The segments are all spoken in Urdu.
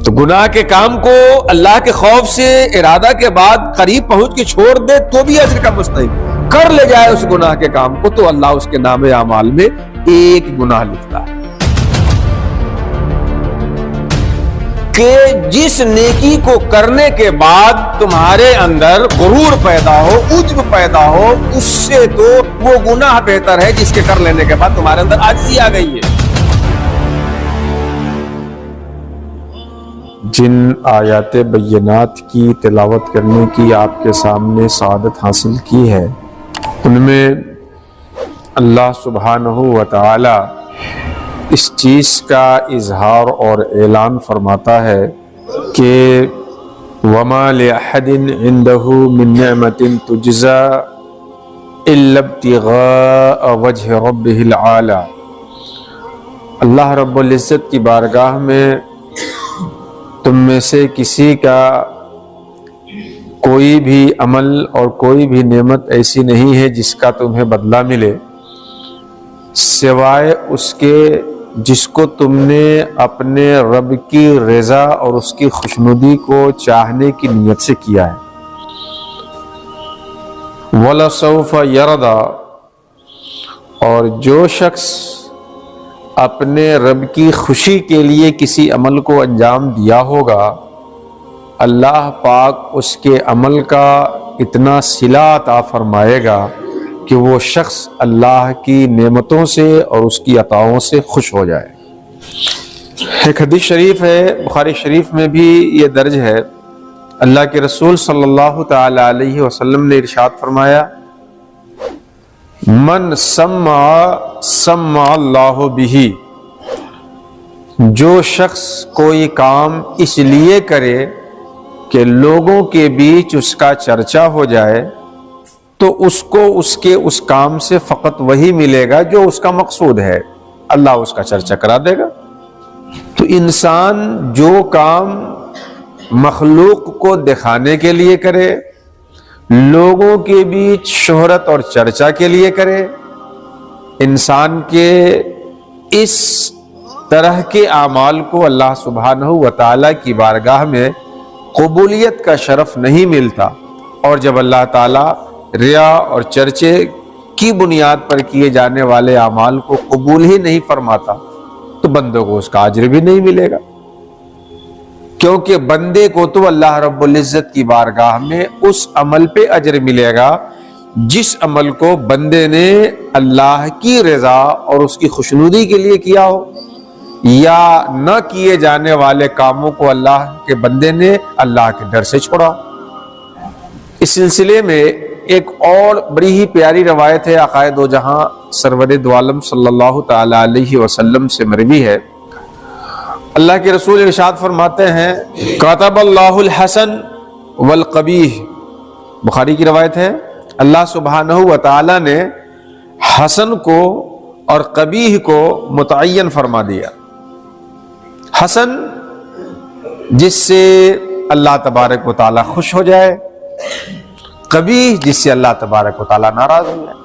تو گناہ کے کام کو اللہ کے خوف سے ارادہ کے بعد قریب پہنچ کے چھوڑ دے تو بھی اجر کا مستحق، کر لے جائے اس گناہ کے کام کو تو اللہ اس کے نام اعمال میں ایک گناہ لکھتا ہے۔ کہ جس نیکی کو کرنے کے بعد تمہارے اندر غرور پیدا ہو، عجب پیدا ہو، اس سے تو وہ گناہ بہتر ہے جس کے کر لینے کے بعد تمہارے اندر عاجزی آ گئی ہے۔ جن آیات بینات کی تلاوت کرنے کی آپ کے سامنے سعادت حاصل کی ہے، ان میں اللہ سبحانہ و تعالی اس چیز کا اظہار اور اعلان فرماتا ہے کہ وَمَا لِأَحَدٍ عِندَهُ مِن نِعْمَةٍ تُجْزَى إِلَّا ابْتِغَاءَ وَجْهِ رَبِّهِ الْأَعْلَى۔ اللہ رب العزت کی بارگاہ میں تم میں سے کسی کا کوئی بھی عمل اور کوئی بھی نعمت ایسی نہیں ہے جس کا تمہیں بدلہ ملے سوائے اس کے جس کو تم نے اپنے رب کی رضا اور اس کی خوشنودی کو چاہنے کی نیت سے کیا ہے۔ وَلَسَوْفَ يَرْضَى، اور جو شخص اپنے رب کی خوشی کے لیے کسی عمل کو انجام دیا ہوگا، اللہ پاک اس کے عمل کا اتنا صلہ عطا فرمائے گا کہ وہ شخص اللہ کی نعمتوں سے اور اس کی عطاؤں سے خوش ہو جائے۔ ایک حدیث شریف ہے، بخاری شریف میں بھی یہ درج ہے، اللہ کے رسول صلی اللہ تعالی علیہ وسلم نے ارشاد فرمایا، من سمع اللہ بہ، جو شخص کوئی کام اس لیے کرے کہ لوگوں کے بیچ اس کا چرچا ہو جائے تو اس کو اس کے اس کام سے فقط وہی ملے گا جو اس کا مقصود ہے، اللہ اس کا چرچا کرا دے گا۔ تو انسان جو کام مخلوق کو دکھانے کے لیے کرے، لوگوں کے بیچ شہرت اور چرچا کے لیے کرے، انسان کے اس طرح کے اعمال کو اللہ سبحانہ و تعالیٰ کی بارگاہ میں قبولیت کا شرف نہیں ملتا، اور جب اللہ تعالیٰ ریا اور چرچے کی بنیاد پر کیے جانے والے اعمال کو قبول ہی نہیں فرماتا تو بندوں کو اس کا اجر بھی نہیں ملے گا، کیونکہ بندے کو تو اللہ رب العزت کی بارگاہ میں اس عمل پہ اجر ملے گا جس عمل کو بندے نے اللہ کی رضا اور اس کی خوشنودی کے لیے کیا ہو، یا نہ کیے جانے والے کاموں کو اللہ کے بندے نے اللہ کے ڈر سے چھوڑا۔ اس سلسلے میں ایک اور بڑی ہی پیاری روایت ہے، آقائے دو جہاں سرور دو عالم صلی اللہ تعالی علیہ وسلم سے مروی ہے، اللہ کے رسول ارشاد فرماتے ہیں، کتب اللہ الحسن والقبیح، بخاری کی روایت ہے، اللہ سبحانہ و تعالی نے حسن کو اور قبیح کو متعین فرما دیا۔ حسن جس سے اللہ تبارک و تعالی خوش ہو جائے، قبیح جس سے اللہ تبارک و تعالی ناراض ہو جائے۔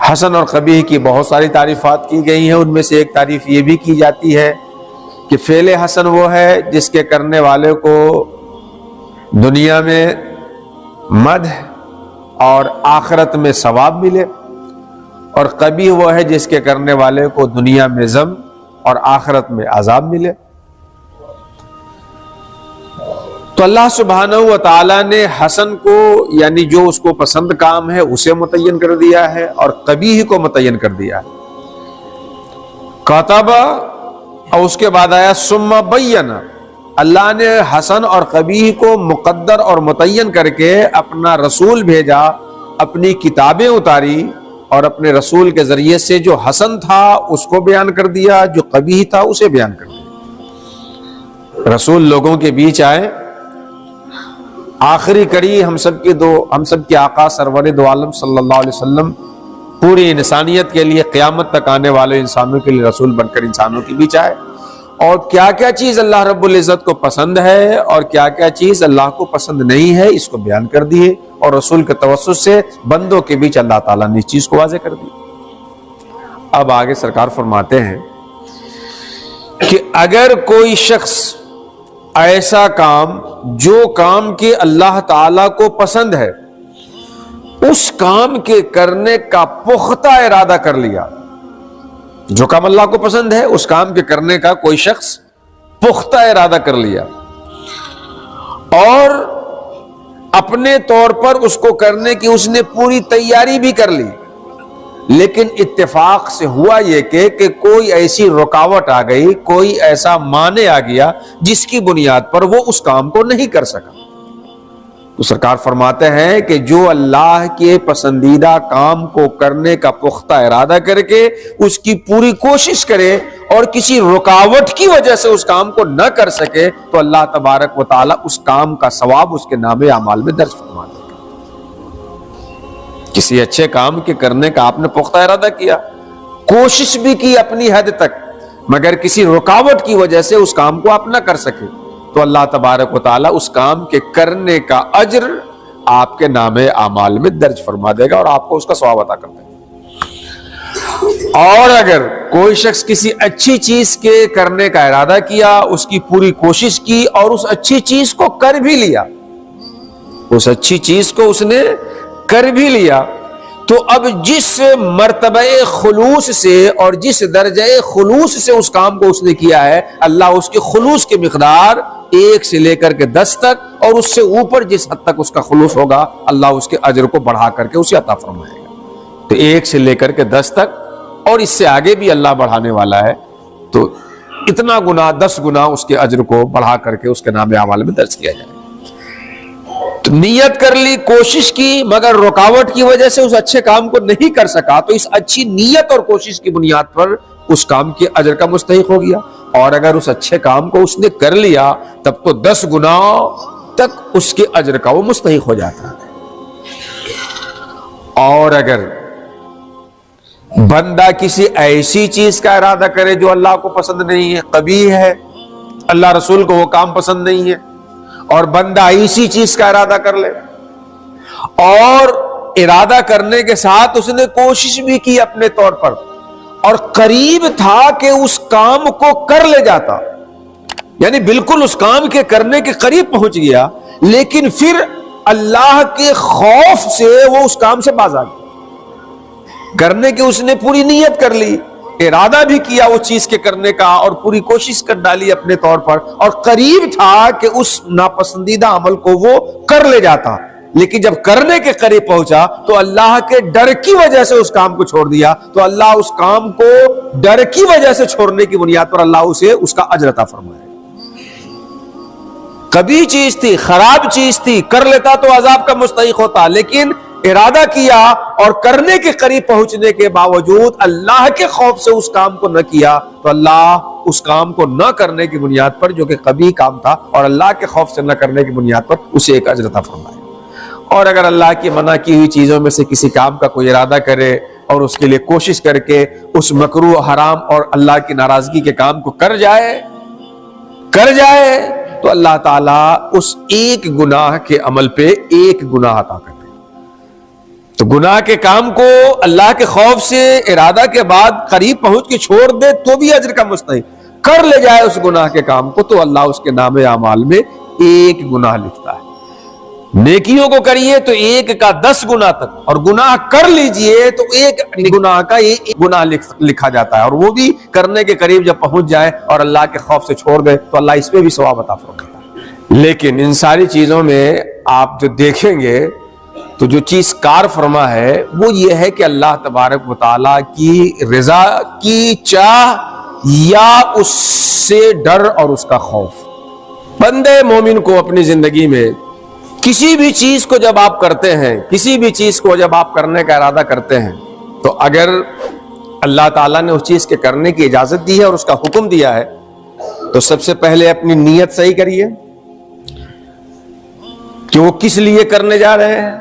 حسن اور قبیح کی بہت ساری تعریفات کی گئی ہیں، ان میں سے ایک تعریف یہ بھی کی جاتی ہے کہ فعل حسن وہ ہے جس کے کرنے والے کو دنیا میں مدح اور آخرت میں ثواب ملے، اور قبیح وہ ہے جس کے کرنے والے کو دنیا میں ذم اور آخرت میں عذاب ملے۔ تو اللہ سبحانہ و تعالیٰ نے حسن کو، یعنی جو اس کو پسند کام ہے، اسے متعین کر دیا ہے، اور قبیح کو متعین کر دیا ہے۔ کتب، اور اس کے بعد آیا ثم بین، اللہ نے حسن اور قبیح کو مقدر اور متعین کر کے اپنا رسول بھیجا، اپنی کتابیں اتاری، اور اپنے رسول کے ذریعے سے جو حسن تھا اس کو بیان کر دیا، جو قبیح تھا اسے بیان کر دیا۔ رسول لوگوں کے بیچ آئے، آخری کڑی ہم سب کے آقا سرور دو عالم صلی اللہ علیہ وسلم پوری انسانیت کے لیے، قیامت تک آنے والے انسانوں کے لیے رسول بن کر انسانوں کے بیچ آئے، اور کیا کیا چیز اللہ رب العزت کو پسند ہے اور کیا کیا چیز اللہ کو پسند نہیں ہے اس کو بیان کر دیے، اور رسول کے توسط سے بندوں کے بیچ اللہ تعالیٰ نے اس چیز کو واضح کر دی۔ اب آگے سرکار فرماتے ہیں کہ اگر کوئی شخص ایسا کام جو کام کے اللہ تعالی کو پسند ہے اس کام کے کرنے کا پختہ ارادہ کر لیا، جو کام اللہ کو پسند ہے اس کام کے کرنے کا کوئی شخص پختہ ارادہ کر لیا اور اپنے طور پر اس کو کرنے کی اس نے پوری تیاری بھی کر لی، لیکن اتفاق سے ہوا یہ کہ کوئی ایسی رکاوٹ آ گئی، کوئی ایسا مانع آ گیا جس کی بنیاد پر وہ اس کام کو نہیں کر سکا، تو سرکار فرماتے ہیں کہ جو اللہ کے پسندیدہ کام کو کرنے کا پختہ ارادہ کر کے اس کی پوری کوشش کرے اور کسی رکاوٹ کی وجہ سے اس کام کو نہ کر سکے تو اللہ تبارک و تعالی اس کام کا ثواب اس کے نامے اعمال میں درج فرما دے گا۔ کسی اچھے کام کے کرنے کا آپ نے پختہ ارادہ کیا، کوشش بھی کی اپنی حد تک، مگر کسی رکاوٹ کی وجہ سے اس کام کو آپ نہ کر سکے تو اللہ تبارک و تعالی اس کام کے کرنے کا اجر آپ کے نامے اعمال میں درج فرما دے گا اور آپ کو اس کا ثواب عطا کر دے گا۔ اور اگر کوئی شخص کسی اچھی چیز کے کرنے کا ارادہ کیا، اس کی پوری کوشش کی اور اس اچھی چیز کو کر بھی لیا، اس اچھی چیز کو اس نے کر بھی لیا، تو اب جس مرتبہ خلوص سے اور جس درجہ خلوص سے اس کام کو اس نے کیا ہے، اللہ اس کے خلوص کی مقدار 1 سے لے کر کے 10 تک اور اس سے اوپر جس حد تک اس کا خلوص ہوگا اللہ اس کے اجر کو بڑھا کر کے اسے عطا فرمائے گا۔ تو 1 سے لے کر کے 10 تک اور اس سے آگے بھی اللہ بڑھانے والا ہے، تو اتنا گنا 10 گنا اس کے اجر کو بڑھا کر کے اس کے نام اعمال میں درج کیا جائے۔ تو نیت کر لی، کوشش کی، مگر رکاوٹ کی وجہ سے اس اچھے کام کو نہیں کر سکا تو اس اچھی نیت اور کوشش کی بنیاد پر اس کام کے اجر کا مستحق ہو گیا، اور اگر اس اچھے کام کو اس نے کر لیا تب تو 10 گنا تک اس کے اجر کا وہ مستحق ہو جاتا ہے۔ اور اگر بندہ کسی ایسی چیز کا ارادہ کرے جو اللہ کو پسند نہیں ہے، قبیح ہے، اللہ رسول کو وہ کام پسند نہیں ہے، اور بندہ ایسی چیز کا ارادہ کر لے اور ارادہ کرنے کے ساتھ اس نے کوشش بھی کی اپنے طور پر اور قریب تھا کہ اس کام کو کر لے جاتا، یعنی بالکل اس کام کے کرنے کے قریب پہنچ گیا، لیکن پھر اللہ کے خوف سے وہ اس کام سے باز آ گیا۔ کرنے کی اس نے پوری نیت کر لی، ارادہ بھی کیا وہ چیز کے کرنے کا اور پوری کوشش کر ڈالی اپنے طور پر، اور قریب تھا کہ اس ناپسندیدہ عمل کو وہ کر لے جاتا، لیکن جب کرنے کے قریب پہنچا تو اللہ کے ڈر کی وجہ سے اس کام کو چھوڑ دیا، تو اللہ اس کام کو ڈر کی وجہ سے چھوڑنے کی بنیاد پر اللہ اسے اس کا اجر عطا فرمائے۔ کبھی چیز تھی، خراب چیز تھی، کر لیتا تو عذاب کا مستحق ہوتا، لیکن ارادہ کیا اور کرنے کے قریب پہنچنے کے باوجود اللہ کے خوف سے اس کام کو نہ کیا تو اللہ اس کام کو نہ کرنے کی بنیاد پر، جو کہ قبیح کام تھا، اور اللہ کے خوف سے نہ کرنے کی بنیاد پر اسے ایک اجر عطا فرمائے۔ اور اگر اللہ کی منع کی ہوئی چیزوں میں سے کسی کام کا کوئی ارادہ کرے اور اس کے لیے کوشش کر کے اس مکروہ، حرام اور اللہ کی ناراضگی کے کام کو کر جائے تو اللہ تعالیٰ اس ایک گناہ کے عمل پہ ایک گناہ عطا کرے۔ تو گناہ کے کام کو اللہ کے خوف سے ارادہ کے بعد قریب پہنچ کے چھوڑ دے تو بھی اجر کا مستحق، کر لے جائے اس گناہ کے کام کو تو اللہ اس کے نام اعمال میں ایک گناہ لکھتا ہے۔ نیکیوں کو کریے تو 1 کا 10 گنا تک، اور گناہ کر لیجئے تو 1 گناہ کا 1 گناہ لکھا جاتا ہے، اور وہ بھی کرنے کے قریب جب پہنچ جائے اور اللہ کے خوف سے چھوڑ دے تو اللہ اس پہ بھی ثواب عطا فرماتا ہے۔ لیکن ان ساری چیزوں میں آپ جو دیکھیں گے تو جو چیز کار فرما ہے وہ یہ ہے کہ اللہ تبارک و تعالیٰ کی رضا کی چاہ یا اس سے ڈر اور اس کا خوف۔ بندے مومن کو اپنی زندگی میں کسی بھی چیز کو جب آپ کرتے ہیں، کسی بھی چیز کو جب آپ کرنے کا ارادہ کرتے ہیں، تو اگر اللہ تعالیٰ نے اس چیز کے کرنے کی اجازت دی ہے اور اس کا حکم دیا ہے تو سب سے پہلے اپنی نیت صحیح کریے کہ وہ کس لیے کرنے جا رہے ہیں۔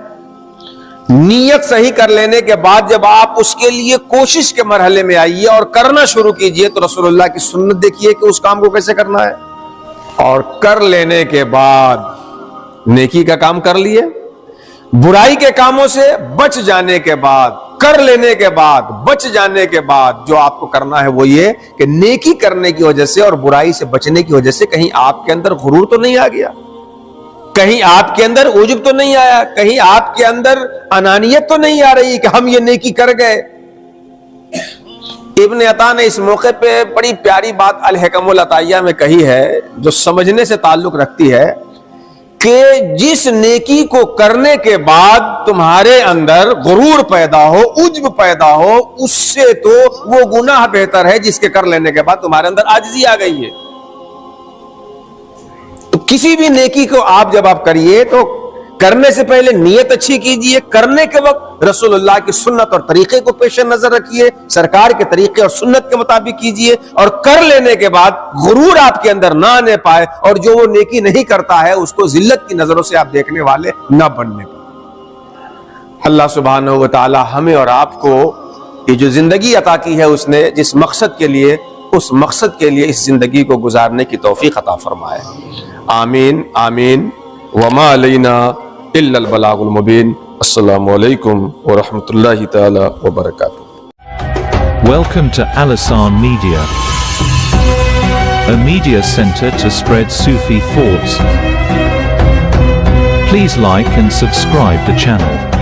نیت صحیح کر لینے کے بعد جب آپ اس کے لیے کوشش کے مرحلے میں آئیے اور کرنا شروع کیجئے تو رسول اللہ کی سنت دیکھیے کہ اس کام کو کیسے کرنا ہے، اور کر لینے کے بعد نیکی کا کام کر لیے، برائی کے کاموں سے بچ جانے کے بعد کر لینے کے بعد, بچ جانے کے بعد جو آپ کو کرنا ہے وہ یہ کہ نیکی کرنے کی وجہ سے اور برائی سے بچنے کی وجہ سے کہیں آپ کے اندر غرور تو نہیں آ گیا, کہیں آپ کے اندر عجب تو نہیں آیا, کہیں آپ کے اندر انانیت تو نہیں آ رہی کہ ہم یہ نیکی کر گئے. ابن عطا نے اس موقع پہ بڑی پیاری بات الحکم العطائیہ میں کہی ہے جو سمجھنے سے تعلق رکھتی ہے کہ جس نیکی کو کرنے کے بعد تمہارے اندر غرور پیدا ہو, عجب پیدا ہو, اس سے تو وہ گناہ بہتر ہے جس کے کر لینے کے بعد تمہارے اندر عاجزی آ گئی ہے. تو کسی بھی نیکی کو آپ جب آپ کریے تو کرنے سے پہلے نیت اچھی کیجئے, کرنے کے وقت رسول اللہ کی سنت اور طریقے کو پیش نظر رکھیے, سرکار کے طریقے اور سنت کے مطابق کیجئے, اور کر لینے کے بعد غرور آپ کے اندر نہ آنے پائے, اور جو وہ نیکی نہیں کرتا ہے اس کو ذلت کی نظروں سے آپ دیکھنے والے نہ بننے پائے. اللہ سبحانہ و تعالی ہمیں اور آپ کو یہ جو زندگی عطا کی ہے اس نے جس مقصد کے لیے, اس مقصد کے لیے اس زندگی کو گزارنے کی توفیق عطا فرمائے. آمین آمین. وما علینا الا البلاغ المبین. السلام علیکم ورحمۃ اللہ تعالی وبرکاتہ. Welcome to Alasan Media, a media center to spread Sufi thoughts. Please like and subscribe the channel.